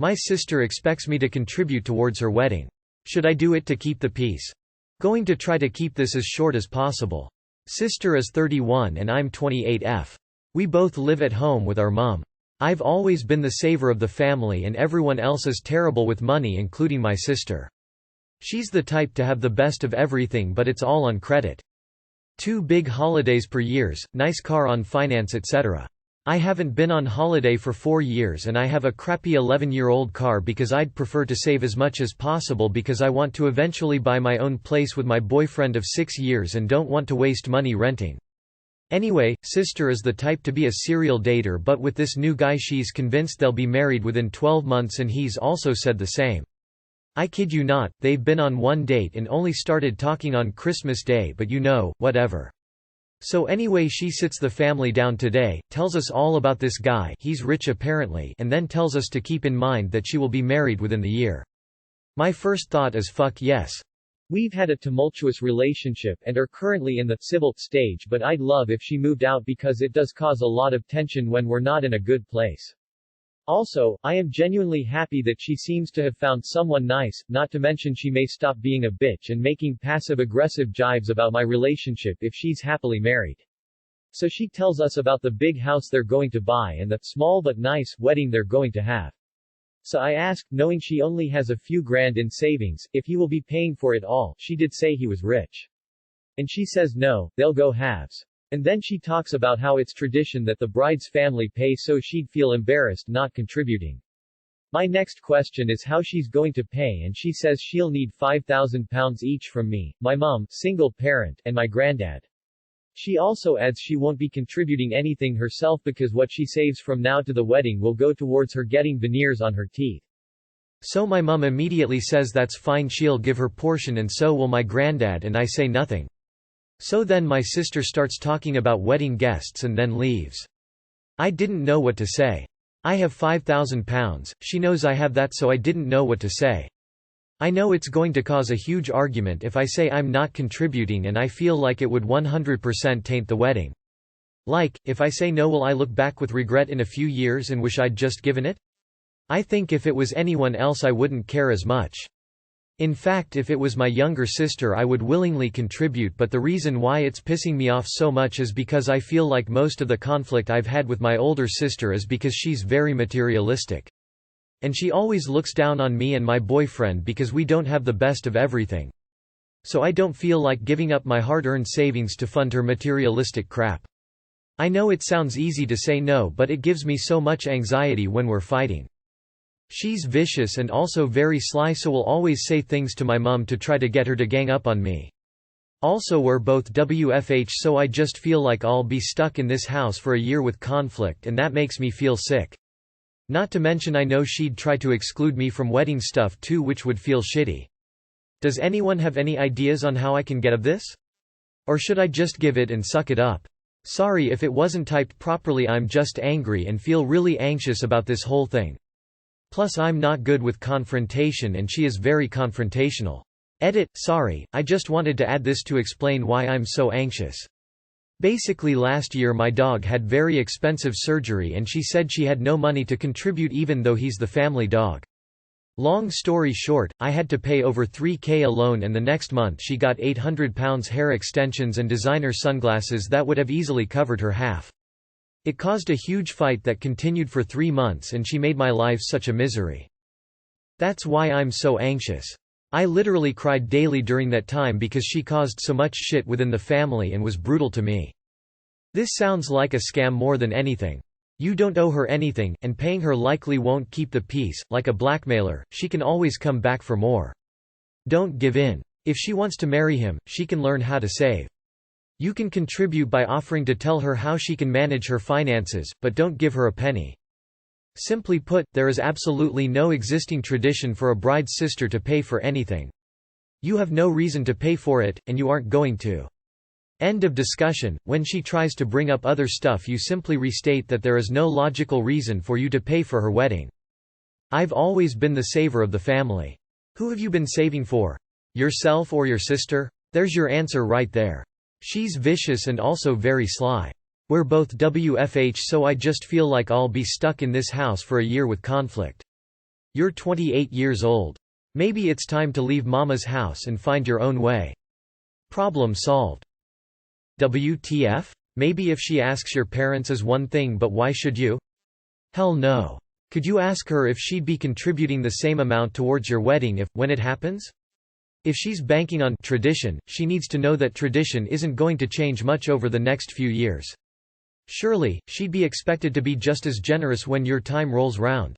My sister expects me to contribute towards her wedding. Should I do it to keep the peace? Going to try to keep this as short as possible. Sister is 31 and I'm 28. We both live at home with our mom. I've always been the saver of the family and everyone else is terrible with money including my sister. She's the type to have the best of everything but it's all on credit. 2 big holidays per year, nice car on finance etc. I haven't been on holiday for 4 years and I have a crappy 11-year-old car because I'd prefer to save as much as possible because I want to eventually buy my own place with my boyfriend of 6 years and don't want to waste money renting. Anyway, sister is the type to be a serial dater but with this new guy she's convinced they'll be married within 12 months and he's also said the same. I kid you not, they've been on one date and only started talking on Christmas Day but you know, whatever. So anyway she sits the family down today, tells us all about this guy, he's rich apparently, and then tells us to keep in mind that she will be married within the year. My first thought is fuck yes. We've had a tumultuous relationship and are currently in the civil stage but I'd love if she moved out because it does cause a lot of tension when we're not in a good place. Also, I am genuinely happy that she seems to have found someone nice, not to mention she may stop being a bitch and making passive-aggressive jibes about my relationship if she's happily married. So she tells us about the big house they're going to buy and the small but nice wedding they're going to have. So I asked, knowing she only has a few grand in savings, if he will be paying for it all. She did say he was rich. And she says no, they'll go halves. And then she talks about how it's tradition that the bride's family pay so she'd feel embarrassed not contributing. My next question is how she's going to pay and she says she'll need £5,000 each from me, my mom, single parent, and my granddad. She also adds she won't be contributing anything herself because what she saves from now to the wedding will go towards her getting veneers on her teeth. So my mom immediately says that's fine, she'll give her portion and so will my granddad, and I say nothing. So then my sister starts talking about wedding guests and then leaves. I didn't know what to say. I have £5,000, she knows I have that, so I didn't know what to say. I know it's going to cause a huge argument if I say I'm not contributing and I feel like it would 100% taint the wedding. Like, if I say no, will I look back with regret in a few years and wish I'd just given it? I think if it was anyone else I wouldn't care as much. In fact, if it was my younger sister I would willingly contribute, but the reason why it's pissing me off so much is because I feel like most of the conflict I've had with my older sister is because she's very materialistic. And she always looks down on me and my boyfriend because we don't have the best of everything. So I don't feel like giving up my hard-earned savings to fund her materialistic crap. I know it sounds easy to say no, but it gives me so much anxiety when we're fighting. She's vicious and also very sly, so will always say things to my mom to try to get her to gang up on me. Also we're both WFH, so I just feel like I'll be stuck in this house for a year with conflict and that makes me feel sick. Not to mention I know she'd try to exclude me from wedding stuff too, which would feel shitty. Does anyone have any ideas on how I can get out of this? Or should I just give it and suck it up? Sorry if it wasn't typed properly, I'm just angry and feel really anxious about this whole thing. Plus I'm not good with confrontation and she is very confrontational. Edit, sorry, I just wanted to add this to explain why I'm so anxious. Basically last year my dog had very expensive surgery and she said she had no money to contribute even though he's the family dog. Long story short, I had to pay over $3,000 alone and the next month she got £800 hair extensions and designer sunglasses that would have easily covered her half. It caused a huge fight that continued for 3 months and she made my life such a misery. That's why I'm so anxious. I literally cried daily during that time because she caused so much shit within the family and was brutal to me. This sounds like a scam more than anything. You don't owe her anything, and paying her likely won't keep the peace. Like a blackmailer, she can always come back for more. Don't give in. If she wants to marry him, she can learn how to save. You can contribute by offering to tell her how she can manage her finances, but don't give her a penny. Simply put, there is absolutely no existing tradition for a bride's sister to pay for anything. You have no reason to pay for it, and you aren't going to. End of discussion. When she tries to bring up other stuff, you simply restate that there is no logical reason for you to pay for her wedding. I've always been the saver of the family. Who have you been saving for? Yourself or your sister? There's your answer right there. She's vicious and also very sly. We're both WFH, so I just feel like I'll be stuck in this house for a year with conflict. You're 28 years old. Maybe it's time to leave mama's house and find your own way. Problem solved. WTF? Maybe if she asks your parents is one thing, but why should you? Hell no. Could you ask her if she'd be contributing the same amount towards your wedding when it happens? If she's banking on tradition, she needs to know that tradition isn't going to change much over the next few years. Surely, she'd be expected to be just as generous when your time rolls round.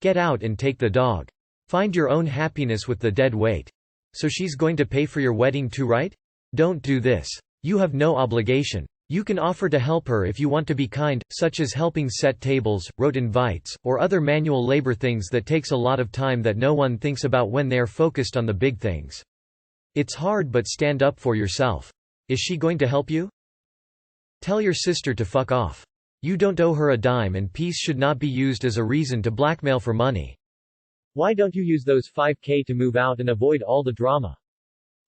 Get out and take the dog. Find your own happiness with the dead weight. So she's going to pay for your wedding too, right? Don't do this. You have no obligation. You can offer to help her if you want to be kind, such as helping set tables, rote invites, or other manual labor things that takes a lot of time that no one thinks about when they are focused on the big things. It's hard, but stand up for yourself. Is she going to help you? Tell your sister to fuck off. You don't owe her a dime, and peace should not be used as a reason to blackmail for money. Why don't you use those $5,000 to move out and avoid all the drama?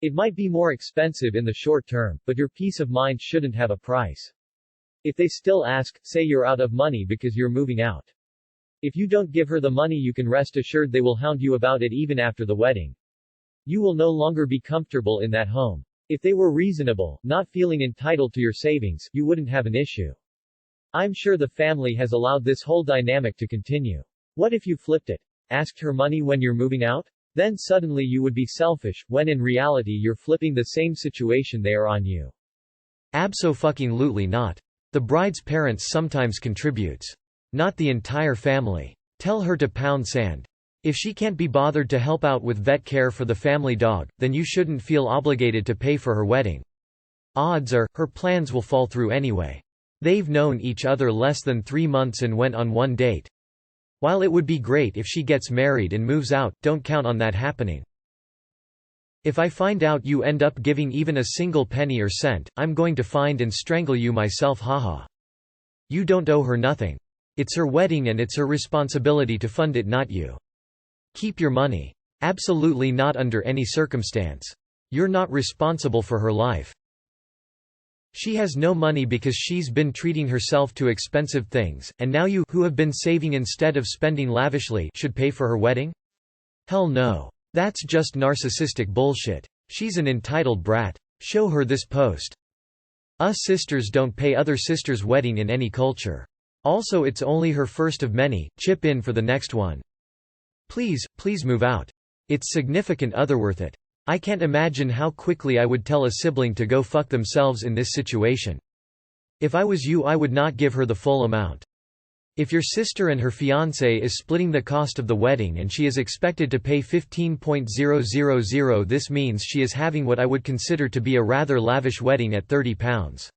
It might be more expensive in the short term, but your peace of mind shouldn't have a price. If they still ask, say you're out of money because you're moving out. If you don't give her the money, you can rest assured they will hound you about it even after the wedding. You will no longer be comfortable in that home. If they were reasonable, not feeling entitled to your savings, you wouldn't have an issue. I'm sure the family has allowed this whole dynamic to continue. What if you flipped it? Asked her money when you're moving out? Then suddenly you would be selfish, when in reality you're flipping the same situation they are on you. Abso-fucking-lutely not. The bride's parents sometimes contributes. Not the entire family. Tell her to pound sand. If she can't be bothered to help out with vet care for the family dog, then you shouldn't feel obligated to pay for her wedding. Odds are, her plans will fall through anyway. They've known each other less than 3 months and went on one date. While it would be great if she gets married and moves out, don't count on that happening. If I find out you end up giving even a single penny or cent, I'm going to find and strangle you myself, haha. You don't owe her nothing. It's her wedding and it's her responsibility to fund it, not you. Keep your money. Absolutely not under any circumstance. You're not responsible for her life. She has no money because she's been treating herself to expensive things, and now you, who have been saving instead of spending lavishly, should pay for her wedding? Hell no. That's just narcissistic bullshit. She's an entitled brat. Show her this post. Us sisters don't pay other sisters' wedding in any culture. Also, it's only her first of many. Chip in for the next one. Please move out. It's significant other worth it. I can't imagine how quickly I would tell a sibling to go fuck themselves in this situation. If I was you, I would not give her the full amount. If your sister and her fiancé is splitting the cost of the wedding and she is expected to pay $15,000, this means she is having what I would consider to be a rather lavish wedding at £30.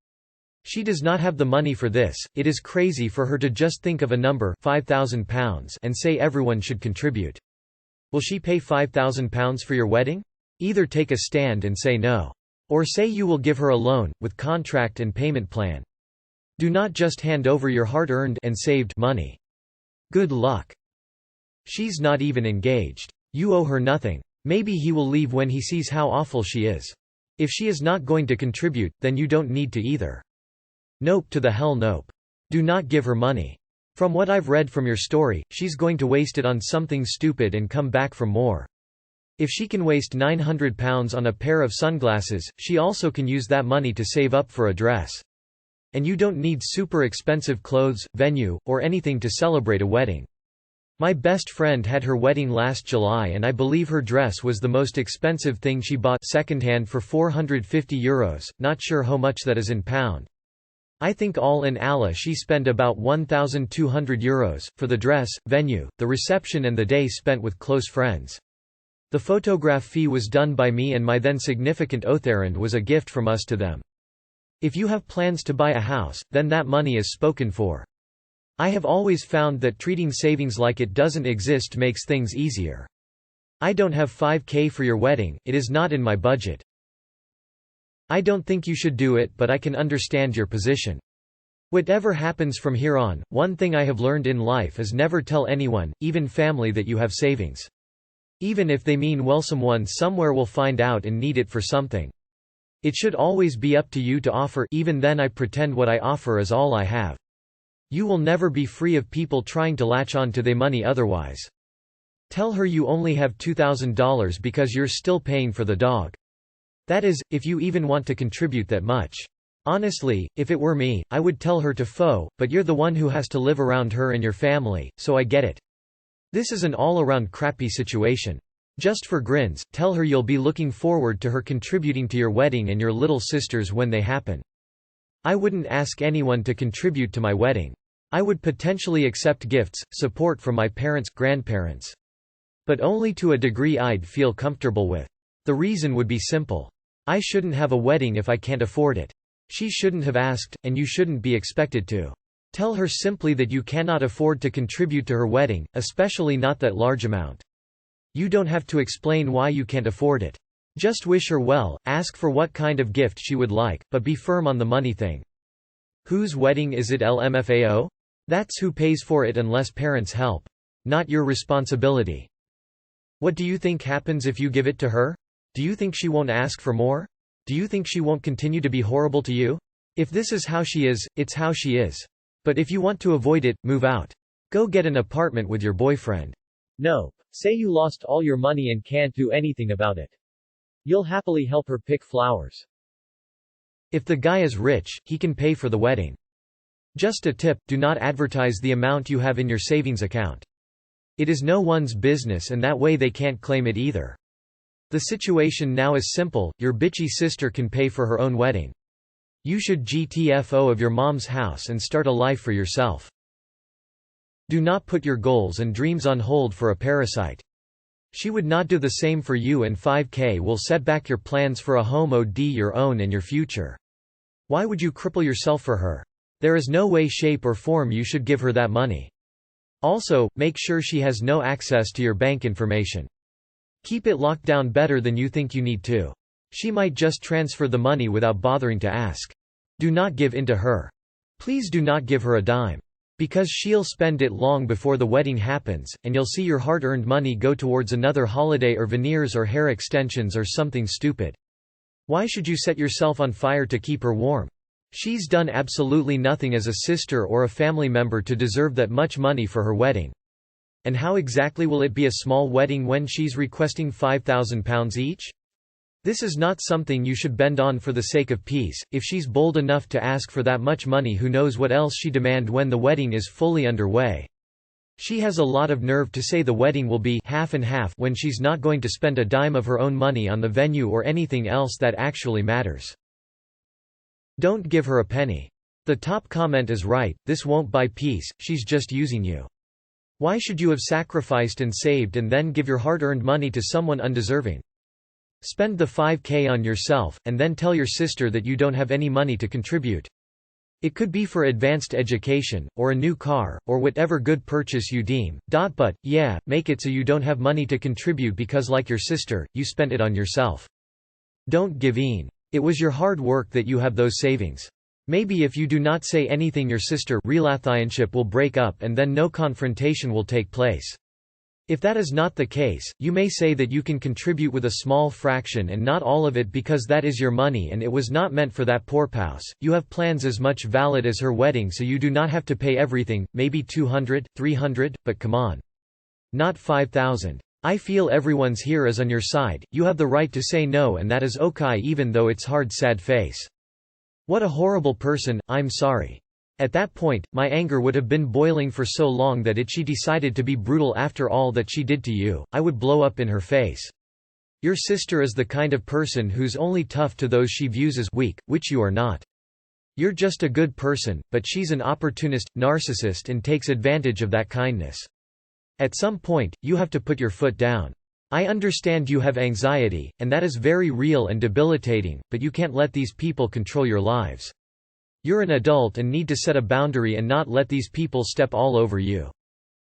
She does not have the money for this. It is crazy for her to just think of a number, £5,000, and say everyone should contribute. Will she pay £5,000 for your wedding? Either take a stand and say no. Or say you will give her a loan, with contract and payment plan. Do not just hand over your hard-earned and saved money. Good luck. She's not even engaged. You owe her nothing. Maybe he will leave when he sees how awful she is. If she is not going to contribute, then you don't need to either. Nope to the hell nope. Do not give her money. From what I've read from your story, she's going to waste it on something stupid and come back for more. If she can waste £900 on a pair of sunglasses, she also can use that money to save up for a dress. And you don't need super expensive clothes, venue, or anything to celebrate a wedding. My best friend had her wedding last July and I believe her dress was the most expensive thing she bought secondhand for €450, not sure how much that is in pound. I think all in all she spent about €1,200, for the dress, venue, the reception and the day spent with close friends. The photograph fee was done by me and my then significant otherand was a gift from us to them. If you have plans to buy a house, then that money is spoken for. I have always found that treating savings like it doesn't exist makes things easier. I don't have $5,000 for your wedding, it is not in my budget. I don't think you should do it, but I can understand your position. Whatever happens from here on, one thing I have learned in life is never tell anyone, even family, that you have savings. Even if they mean well, someone somewhere will find out and need it for something. It should always be up to you to offer. Even then I pretend what I offer is all I have. You will never be free of people trying to latch on to their money otherwise. Tell her you only have $2,000 because you're still paying for the dog. That is, if you even want to contribute that much. Honestly, if it were me, I would tell her to but you're the one who has to live around her and your family, so I get it. This is an all-around crappy situation. Just for grins, tell her you'll be looking forward to her contributing to your wedding and your little sister's when they happen. I wouldn't ask anyone to contribute to my wedding. I would potentially accept gifts, support from my parents, grandparents. But only to a degree I'd feel comfortable with. The reason would be simple. I shouldn't have a wedding if I can't afford it. She shouldn't have asked, and you shouldn't be expected to. Tell her simply that you cannot afford to contribute to her wedding, especially not that large amount. You don't have to explain why you can't afford it. Just wish her well, ask for what kind of gift she would like, but be firm on the money thing. Whose wedding is it, LMFAO? That's who pays for it unless parents help. Not your responsibility. What do you think happens if you give it to her? Do you think she won't ask for more? Do you think she won't continue to be horrible to you? If this is how she is, it's how she is. But if you want to avoid it, move out. Go get an apartment with your boyfriend. No. Say you lost all your money and can't do anything about it. You'll happily help her pick flowers. If the guy is rich, he can pay for the wedding. Just a tip, do not advertise the amount you have in your savings account. It is no one's business and that way they can't claim it either. The situation now is simple, your bitchy sister can pay for her own wedding. You should GTFO of your mom's house and start a life for yourself. Do not put your goals and dreams on hold for a parasite. She would not do the same for you, and $5K will set back your plans for a home your own and your future. Why would you cripple yourself for her? There is no way, shape or form you should give her that money. Also, make sure she has no access to your bank information. Keep it locked down better than you think you need to. She might just transfer the money without bothering to ask. Do not give in to her. Please do not give her a dime. Because she'll spend it long before the wedding happens, and you'll see your hard-earned money go towards another holiday or veneers or hair extensions or something stupid. Why should you set yourself on fire to keep her warm? She's done absolutely nothing as a sister or a family member to deserve that much money for her wedding. And how exactly will it be a small wedding when she's requesting £5,000 each? This is not something you should bend on for the sake of peace. If she's bold enough to ask for that much money, who knows what else she demand when the wedding is fully underway. She has a lot of nerve to say the wedding will be half and half when she's not going to spend a dime of her own money on the venue or anything else that actually matters. Don't give her a penny. The top comment is right, this won't buy peace, she's just using you. Why should you have sacrificed and saved and then give your hard-earned money to someone undeserving? Spend the $5K on yourself, and then tell your sister that you don't have any money to contribute. It could be for advanced education, or a new car, or whatever good purchase you deem. But, yeah, make it so you don't have money to contribute because, like your sister, you spent it on yourself. Don't give in. It was your hard work that you have those savings. Maybe if you do not say anything, your sister relationship will break up and then no confrontation will take place. If that is not the case, you may say that you can contribute with a small fraction and not all of it because that is your money and it was not meant for that poor spouse. You have plans as much valid as her wedding, so you do not have to pay everything, maybe $200, $300, but come on. Not $5,000. I feel everyone's here is on your side, you have the right to say no, and that is okay even though it's hard. Sad face. What a horrible person, I'm sorry. At that point, my anger would have been boiling for so long that she decided to be brutal after all that she did to you, I would blow up in her face. Your sister is the kind of person who's only tough to those she views as weak, which you are not. You're just a good person, but she's an opportunist, narcissist, and takes advantage of that kindness. At some point, you have to put your foot down. I understand you have anxiety, and that is very real and debilitating, but you can't let these people control your lives. You're an adult and need to set a boundary and not let these people step all over you.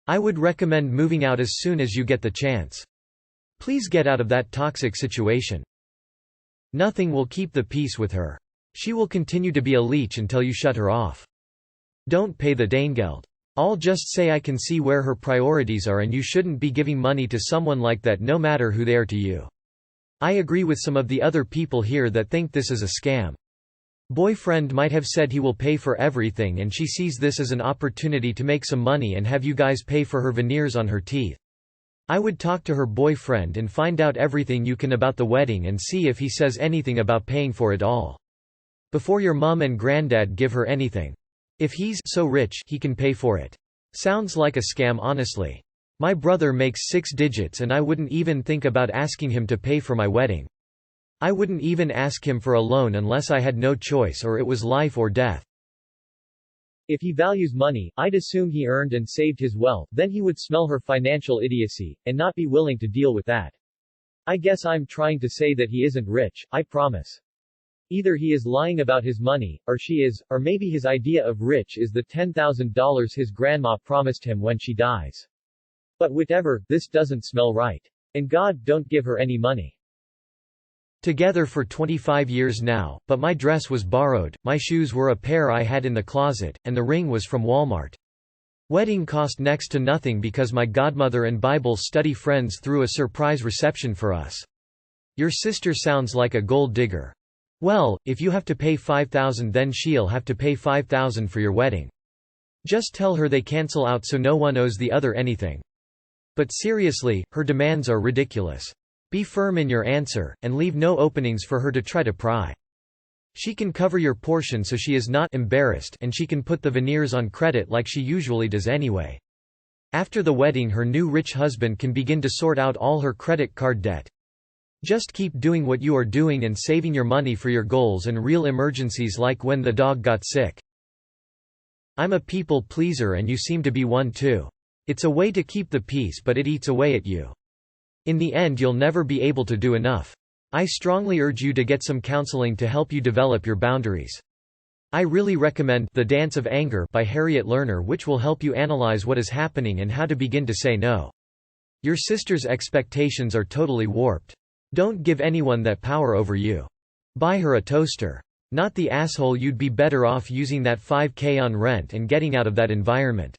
I would recommend moving out as soon as you get the chance. Please get out of that toxic situation. Nothing will keep the peace with her. She will continue to be a leech until you shut her off. Don't pay the Danegeld. I'll just say I can see where her priorities are, and you shouldn't be giving money to someone like that no matter who they are to you. I agree with some of the other people here that think this is a scam. Boyfriend might have said he will pay for everything and she sees this as an opportunity to make some money and have you guys pay for her veneers on her teeth. I would talk to her boyfriend and find out everything you can about the wedding and see if he says anything about paying for it all. Before your mom and granddad give her anything. If he's so rich he can pay for it. Sounds like a scam honestly. My brother makes 6 digits and I wouldn't even think about asking him to pay for my wedding. I wouldn't even ask him for a loan unless I had no choice or it was life or death. If he values money, I'd assume he earned and saved his wealth, then he would smell her financial idiocy, and not be willing to deal with that. I guess I'm trying to say that he isn't rich, I promise. Either he is lying about his money, or she is, or maybe his idea of rich is the $10,000 his grandma promised him when she dies. But whatever, this doesn't smell right. And God, don't give her any money. Together for 25 years now, but my dress was borrowed, my shoes were a pair I had in the closet, and the ring was from Walmart. Wedding cost next to nothing because my godmother and Bible study friends threw a surprise reception for us. Your sister sounds like a gold digger. Well, if you have to pay $5,000 then she'll have to pay $5,000 for your wedding. Just tell her they cancel out so no one owes the other anything. But seriously, her demands are ridiculous. Be firm in your answer, and leave no openings for her to try to pry. She can cover your portion so she is not embarrassed and she can put the veneers on credit like she usually does anyway. After the wedding her new rich husband can begin to sort out all her credit card debt. Just keep doing what you are doing and saving your money for your goals and real emergencies like when the dog got sick. I'm a people pleaser and you seem to be one too. It's a way to keep the peace but it eats away at you. In the end you'll never be able to do enough. I strongly urge you to get some counseling to help you develop your boundaries. I really recommend The Dance of Anger by Harriet Lerner, which will help you analyze what is happening and how to begin to say no. Your sister's expectations are totally warped. Don't give anyone that power over you. Buy her a toaster. Not the asshole. You'd be better off using that $5,000 on rent and getting out of that environment.